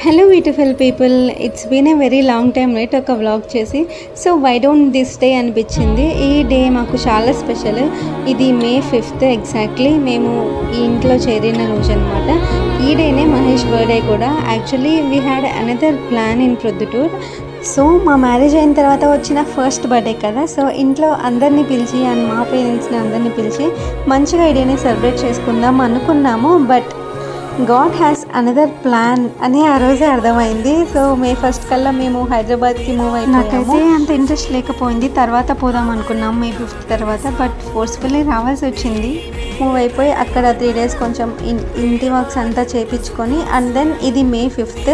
Hello beautiful people, it's been a very long time right ఒక vlog చేసి. So why don't this day అనిపించింది. ఈ day మాకు చాలా స్పెషల్. ఇది May 5th ఎగ్జాక్ట్లీ మేము ఈ ఇంట్లో చేరిన రోజు అనమాట. ఈ డేనే మహేష్ బర్త్డే కూడా. Actually we had another plan in Proddatur. So మా మ్యారేజ్ అయిన తర్వాత వచ్చిన ఫస్ట్ బర్త్డే కదా, సో ఇంట్లో అందరినీ పిలిచి అండ్ మా పేరెంట్స్ని అందరినీ పిలిచి మంచిగా ఈ డేని సెలబ్రేట్ చేసుకుందాం అనుకున్నాము. But God has another plan అని ఆ రోజే అర్థమైంది. సో May 1st కల్లా మేము హైదరాబాద్కి మూవ్ అయిపోయాము. నాకైతే అంత ఇంట్రెస్ట్ లేకపోయింది, తర్వాత పోదాం అనుకున్నాం May 5th తర్వాత. బట్ ఫోర్స్ఫుల్లీ రావాల్సి వచ్చింది. మూవ్ అయిపోయి అక్కడ 3 days కొంచెం ఇంటి వర్క్స్ అంతా చేయించుకొని అండ్ దెన్ ఇది May 5th.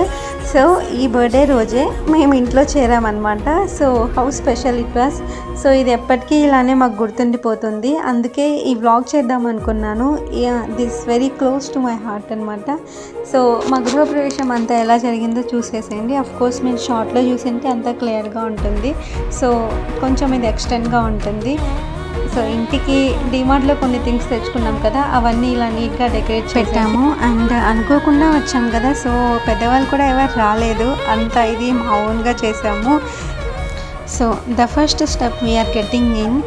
సో ఈ బర్త్డే రోజే మేము ఇంట్లో చేరామన్నమాట. So how special it was. So ఇది ఎప్పటికీ ఇలానే మాకు గుర్తుండిపోతుంది. అందుకే ఈ వ్లాగ్ చేద్దాం అనుకున్నాను. This very close to my heart అనమాట. సో మా గృహప్రవేశం అంతా ఎలా జరిగిందో చూసేసేయండి. అఫ్కోర్స్ మీరు షార్ట్లో చూసింటే అంతా క్లియర్గా ఉంటుంది. సో కొంచెం ఇది ఎక్స్టెండ్గా ఉంటుంది. సో ఇంటికి డిమార్ట్లో కొన్ని థింగ్స్ తెచ్చుకున్నాం కదా, అవన్నీ ఇలా నీట్గా డెకరేట్ పెట్టాము. అండ్ అనుకోకుండా వచ్చాం కదా, సో పెద్దవాళ్ళు కూడా ఎవరు రాలేదు, అంతా ఇది మా ఓన్గా చేసాము. So the first step we are getting in.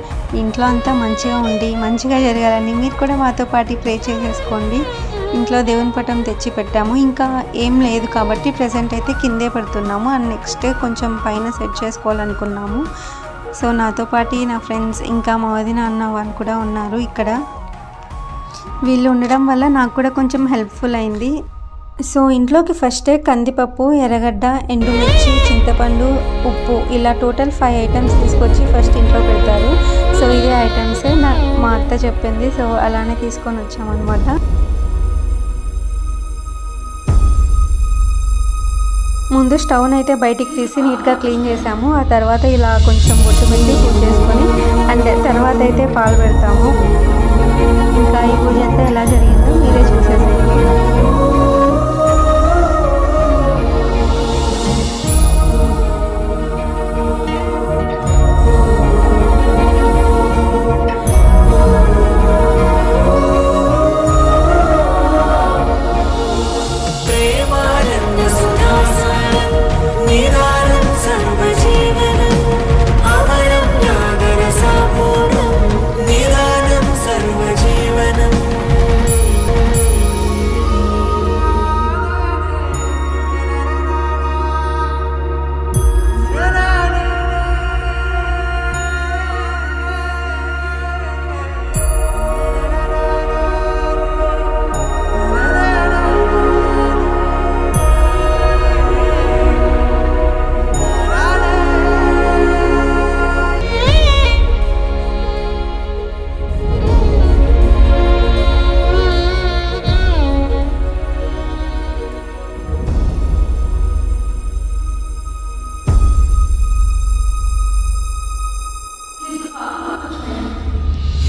ఇంట్లో అంతా మంచిగా ఉండి మంచిగా జరగాలని మీరు కూడా మాతో పాటు ప్రే చేసేసుకోండి. ఇంట్లో దేవుని పటం తెచ్చి పెట్టాము. ఇంకా ఏం లేదు కాబట్టి ప్రజెంట్ అయితే కిందే పెడుతున్నాము. అండ్ నెక్స్ట్ కొంచెం పైన సెట్ చేసుకోవాలనుకున్నాము. సో నాతో పాటు నా ఫ్రెండ్స్ ఇంకా మా వదిన అన్న వాళ్ళు కూడా ఉన్నారు ఇక్కడ. వీళ్ళు ఉండడం వల్ల నాకు కూడా కొంచెం హెల్ప్ఫుల్ అయింది. సో ఇంట్లోకి ఫస్టే కందిపప్పు, ఎర్రగడ్డ, ఎండుమిర్చి, చింతపండు, ఉప్పు ఇలా టోటల్ 5 ఐటమ్స్ తీసుకొచ్చి ఫస్ట్ ఇంట్లో పెడతారు. సో ఇదే ఐటమ్స్ మా అత్త చెప్పింది. సో అలానే తీసుకొని వచ్చామన్నమాట. ముందు స్టవ్ని అయితే బయటికి తీసి నీట్గా క్లీన్ చేసాము. ఆ తర్వాత ఇలా కొంచెం బొట్టు పెట్టి పూజ చేసుకొని అండ్ తర్వాత అయితే పాలు పెడతాము. ఇంకా ఈ పూజ అంతా ఎలా జరిగిందో మీరే చూసేసేయండి.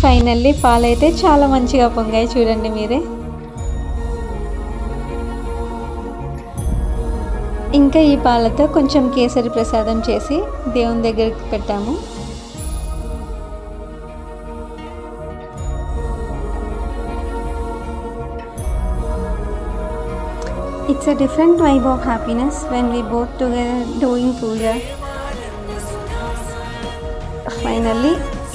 ఫైనల్లీ పాలైతే చాలా మంచిగా పొంగాయి, చూడండి మీరే. ఇంకా ఈ పాలతో కొంచెం కేసరి ప్రసాదం చేసి దేవుని దగ్గరికి పెట్టాము. It's a different vibe of happiness when we both together doing puja. Finally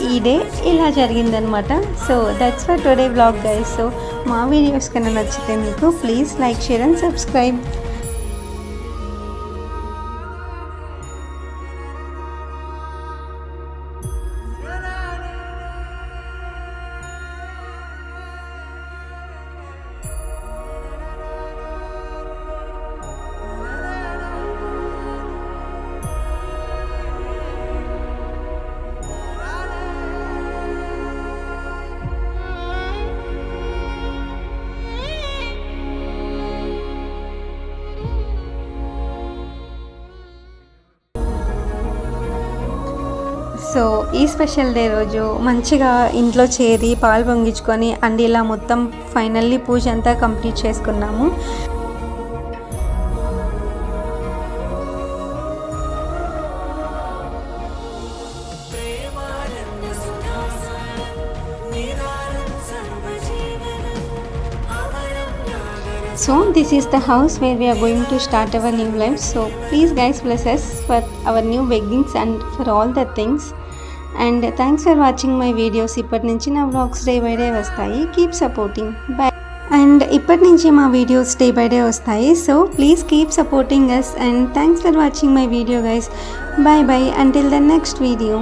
ఈ డే ఇలా జరిగిందనమాట. So that's for today vlog guys. So మా వీడియోస్ కన్నా నచ్చితే మీకు please like, share and subscribe. So ఈ స్పెషల్ డే రోజు మంచిగా ఇంట్లో చేరి పాలు పొంగించుకొని అండ్ ఇలా మొత్తం ఫైనల్లీ పూజ అంతా కంప్లీట్ చేసుకున్నాము. So this is the house where we are going to start our new life. So please guys bless us for our new beginnings and for all the things. And thanks for watching my videos. ఇప్పటి నుంచి నా vlogs day by day వస్తాయి. Keep supporting. By. And ఇప్పటి నుంచి మా videos day by day వస్తాయి. So please keep supporting us and thanks for watching my video guys. Bye bye until the next video.